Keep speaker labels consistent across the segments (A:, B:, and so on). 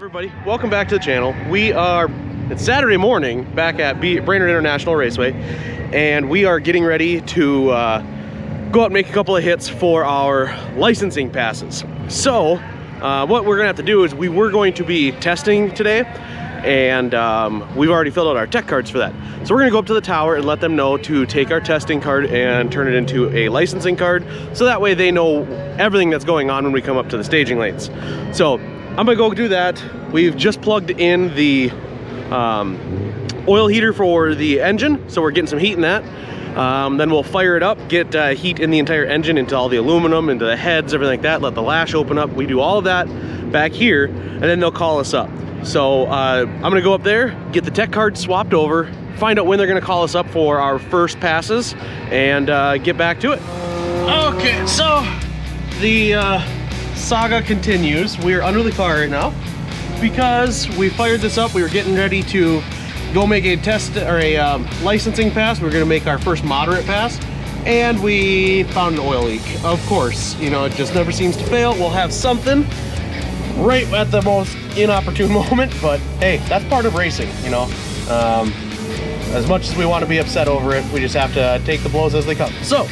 A: everybody, welcome back to the channel. It's Saturday morning back at Brainerd International Raceway, and we are getting ready to go out and make a couple of hits for our licensing passes. So what we're gonna have to do is we were going to be testing today, and we've already filled out our tech cards for that. So we're gonna go up to the tower and let them know to take our testing card and turn it into a licensing card, so that way they know everything that's going on when we come up to the staging lanes. So I'm gonna go do that. We've just plugged in the oil heater for the engine, so we're getting some heat in that. Then we'll fire it up, get heat in the entire engine, into all the aluminum, into the heads, everything like that, let the lash open up. We do all of that back here, and then they'll call us up. So I'm gonna go up there, get the tech card swapped over, find out when they're gonna call us up for our first passes, and get back to it. Okay, so the saga continues. We're under the car right now because we fired this up. We were getting ready to go make a test or a licensing pass. We were gonna make our first moderate pass, and we found an oil leak. Of course, you know, it just never seems to fail. We'll have something right at the most inopportune moment, but hey, that's part of racing, you know. As much as we want to be upset over it, we just have to take the blows as they come. So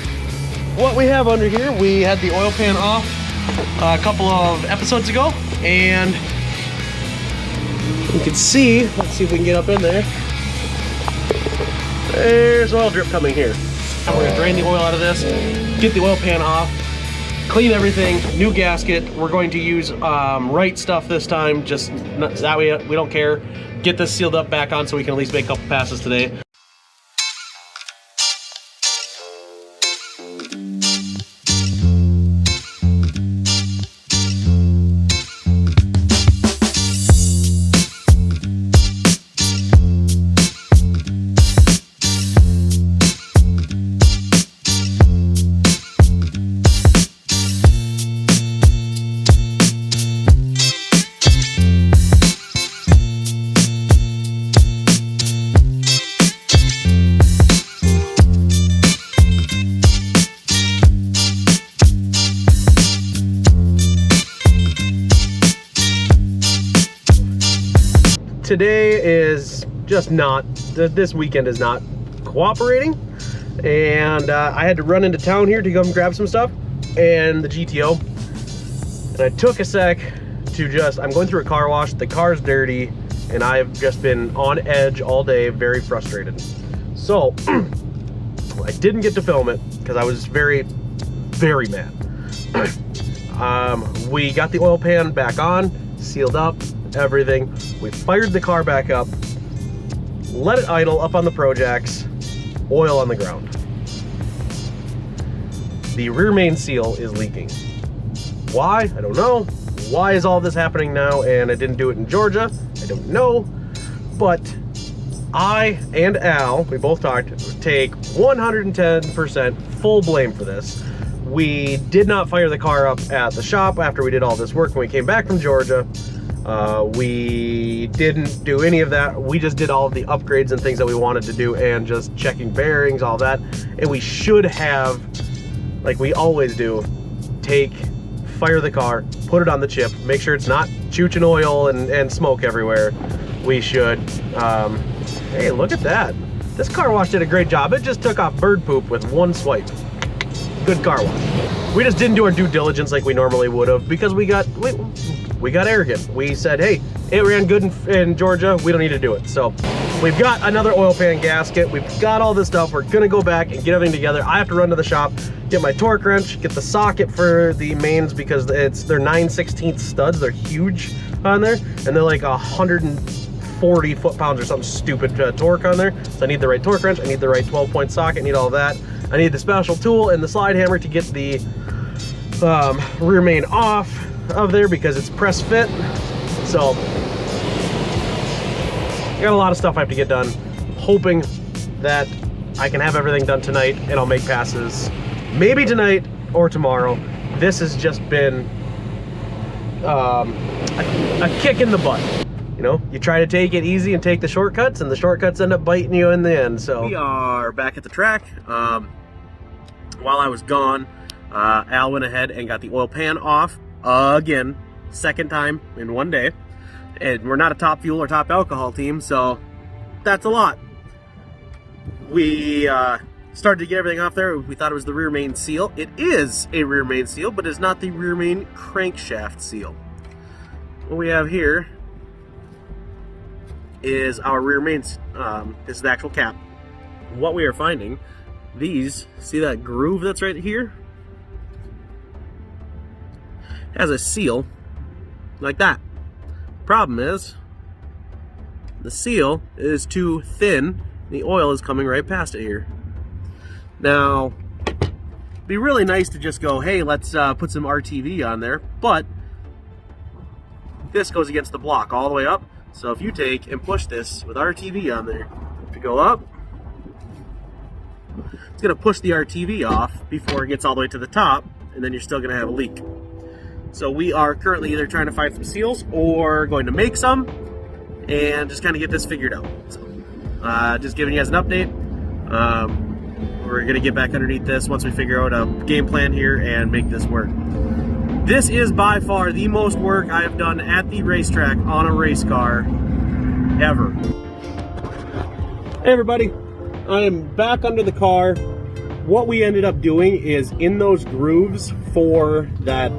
A: what we have under here, we had the oil pan off a couple of episodes ago, and you can see, let's see if we can get up in there, there's oil drip coming here. And we're gonna drain the oil out of this, get the oil pan off, clean everything, new gasket. We're going to use right stuff this time, just that way we don't care. Get this sealed up back on so we can at least make a couple passes today. Today is just not, this weekend is not cooperating, and I had to run into town here to go and grab some stuff and the GTO, and I took a sec to just, I'm going through a car wash, the car's dirty, and I've just been on edge all day, very frustrated. So I didn't get to film it because I was very, very mad. We got the oil pan back on, sealed up, everything. We fired the car back up, let it idle up on the Projects, oil on the ground. The rear main seal is leaking. Why? I don't know. Why is all this happening now and I didn't do it in Georgia? I don't know. But I and Al, we both talked, take 110% full blame for this. We did not fire the car up at the shop after we did all this work when we came back from Georgia. We didn't do any of that. We just did all of the upgrades and things that we wanted to do, and just checking bearings, all that. And we should have, like we always do, fire the car, put it on the chip, make sure it's not chooching oil and smoke everywhere. We should, hey, look at that. This car wash did a great job. It just took off bird poop with one swipe. Good car wash. We just didn't do our due diligence like we normally would have, because we got arrogant. We said, hey, it ran good in Georgia, we don't need to do it. So we've got another oil pan gasket, we've got all this stuff. We're gonna go back and get everything together. I have to run to the shop, get my torque wrench, get the socket for the mains, because they're 9/16 studs. They're huge on there, and they're like 140 foot-pounds or something stupid torque on there. So I need the right torque wrench, I need the right 12-point socket, I need all of that. I need the special tool and the slide hammer to get the rear main off of there because it's press fit. So I got a lot of stuff I have to get done, hoping that I can have everything done tonight and I'll make passes maybe tonight or tomorrow. This has just been a kick in the butt. You know, you try to take it easy and take the shortcuts, and the shortcuts end up biting you in the end. So we are back at the track. While I was gone, Al went ahead and got the oil pan off again, second time in one day. And we're not a top fuel or top alcohol team, so that's a lot. We started to get everything off there. We thought it was the rear main seal. It is a rear main seal, but it's not the rear main crankshaft seal. What we have here is our rear main. This is the actual cap. What we are finding, these, see that groove that's right here? Has a seal like that. Problem is, the seal is too thin. The oil is coming right past it here. Now, it'd be really nice to just go, hey, let's put some RTV on there, but this goes against the block all the way up. So if you take and push this with RTV on there to go up, it's going to push the RTV off before it gets all the way to the top, and then you're still going to have a leak. So we are currently either trying to find some seals or going to make some and just kind of get this figured out. So just giving you guys an update. We're going to get back underneath this once we figure out a game plan here and make this work. This is by far the most work I have done at the racetrack on a race car ever. Hey everybody, I am back under the car. What we ended up doing is in those grooves for that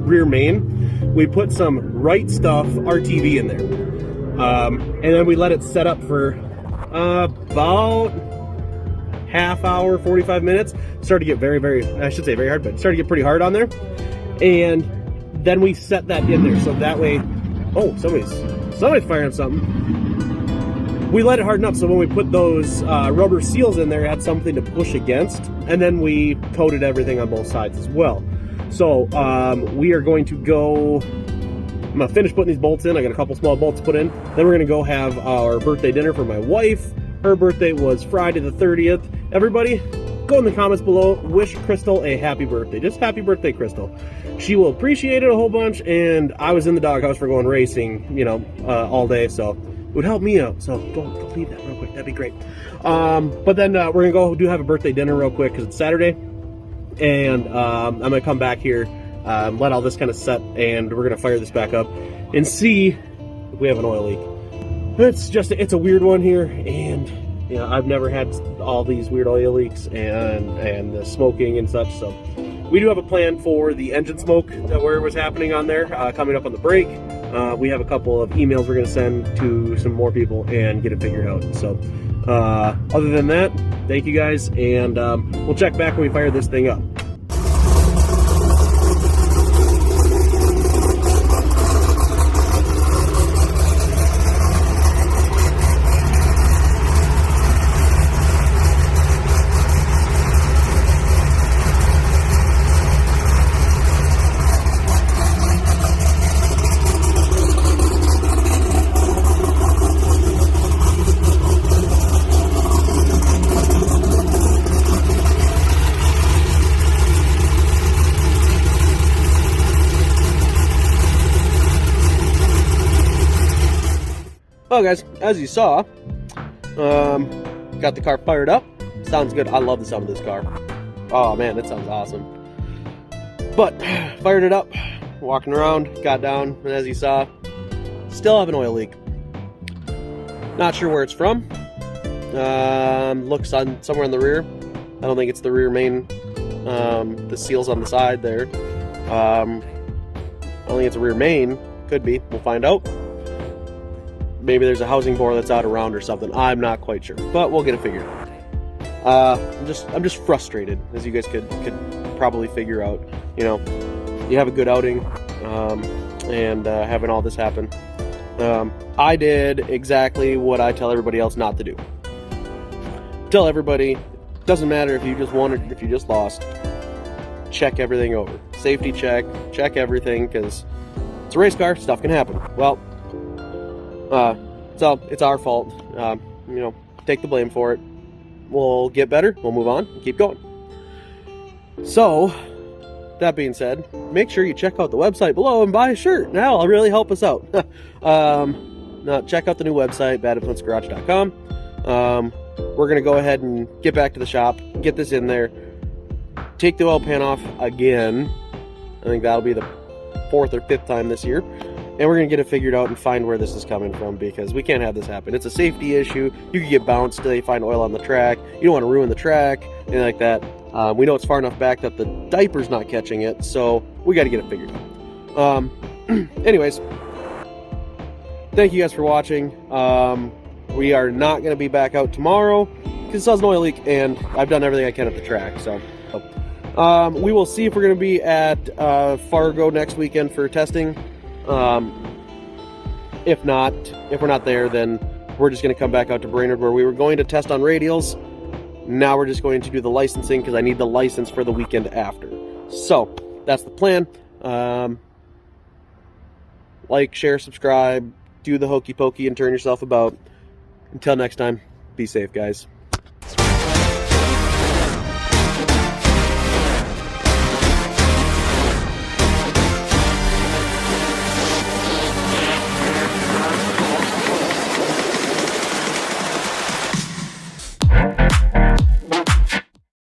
A: rear main, we put some Right Stuff RTV in there. And then we let it set up for about half hour, 45 minutes. It started to get very hard, but it started to get pretty hard on there. And then we set that in there, so that way, oh, somebody's firing something. We let it harden up, so when we put those rubber seals in there, it had something to push against, and then we coated everything on both sides as well. So we are going to go, I'm gonna finish putting these bolts in. I got a couple small bolts to put in. Then we're gonna go have our birthday dinner for my wife. Her birthday was Friday the 30th. Everybody, go in the comments below, wish Crystal a happy birthday. Just happy birthday, Crystal. She will appreciate it a whole bunch, and I was in the doghouse for going racing, you know, all day, so it would help me out. So go leave that real quick, that'd be great. But then we're gonna have a birthday dinner real quick because it's Saturday, and I'm gonna come back here, let all this kind of set, and we're gonna fire this back up and see if we have an oil leak. It's a weird one here, and you know, I've never had all these weird oil leaks and the smoking and such, so we do have a plan for the engine smoke where it was happening on there, coming up on the break. We have a couple of emails we're going to send to some more people and get it figured out. So other than that, thank you guys, and we'll check back when we fire this thing up. Well guys, as you saw, got the car fired up. Sounds good. I love the sound of this car. Oh man, that sounds awesome. But fired it up, walking around, got down, and as you saw, still have an oil leak. Not sure where it's from. Looks on somewhere in the rear. I don't think it's the rear main. The seal's on the side there. I don't think it's a rear main. Could be. We'll find out. Maybe there's a housing bore that's out around or something. I'm not quite sure, but we'll get it figured out. I'm just frustrated, as you guys could probably figure out. You know, you have a good outing, and having all this happen. I did exactly what I tell everybody else not to do. Tell everybody, doesn't matter if you just won or if you just lost. Check everything over. Safety check everything, because it's a race car. Stuff can happen. Well. So it's our fault. You know, take the blame for it. We'll get better. We'll move on and keep going. So, that being said, make sure you check out the website below and buy a shirt. Now, it'll really help us out. Now, check out the new website, badinfluencegarage.com. We're going to go ahead and get back to the shop, get this in there, take the oil pan off again. I think that'll be the 4th or 5th time this year. and we're gonna get it figured out and find where this is coming from, because we can't have this happen. It's a safety issue. You could get bounced. They find oil on the track. You don't want to ruin the track, anything like that. We know it's far enough back that the diaper's not catching it, so we got to get it figured out. Anyways, thank you guys for watching. We are not going to be back out tomorrow because it saws an oil leak, and I've done everything I can at the track. So we will see if we're going to be at Fargo next weekend for testing. If not, if we're not there, then we're just going to come back out to Brainerd, where we were going to test on radials. Now we're just going to do the licensing because I need the license for the weekend after. So that's the plan. Like, share, subscribe, do the hokey pokey, and turn yourself about. Until next time, be safe, guys.